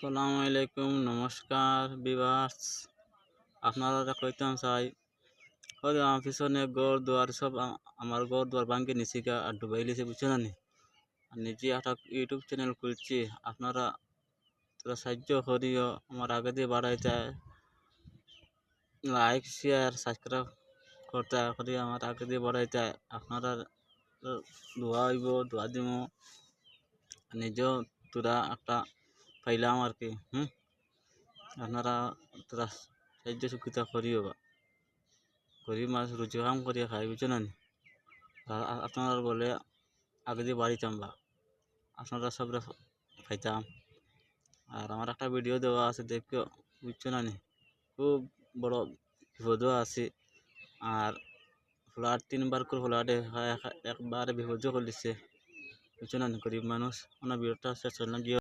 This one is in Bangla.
আসসালামু আলাইকুম, নমস্কার ভিউয়ার্স। আপনারা কইতাম চাই ওই আমার পিছনে ঘর দুয়ার সব আমার ঘর দুয়ার ভাঙ্গে নিছি গা আর ডুবাই লিছে, বুঝছো না নি? আর নিজে একটা ইউটিউব চ্যানেল খুলছি, আপনারা তোরা সাহায্য করিও আমার আগে দিয়ে বাড়াইতে, লাইক শেয়ার সাবস্ক্রাইব করতে করি আমার আগে দিয়ে বাড়াইতে। আপনারা দোয়া হইব, দোয়া দিব, নিজেও তোরা একটা পাইলাম আর কি। আপনারা তোরা সাহায্য সুবিধা করিও বা গরিব মানুষ রুজি কাম করিয়া খাই, বুঝছো না নি? আপনারা বলে আগে দিয়ে বাড়িতাম বা আপনারা সবরে খাইতাম। আর আমার একটা ভিডিও দেওয়া আছে, দেখিও, বুঝছো না নি? খুব বড় বিপদও আছে। আর ফ্লাড 3বার করে ফ্লাডে একবারে বিপদও করে দিচ্ছে, বুঝছো না নি? গরিব মানুষ, আমার ভিডিওটা শেষ করলাম।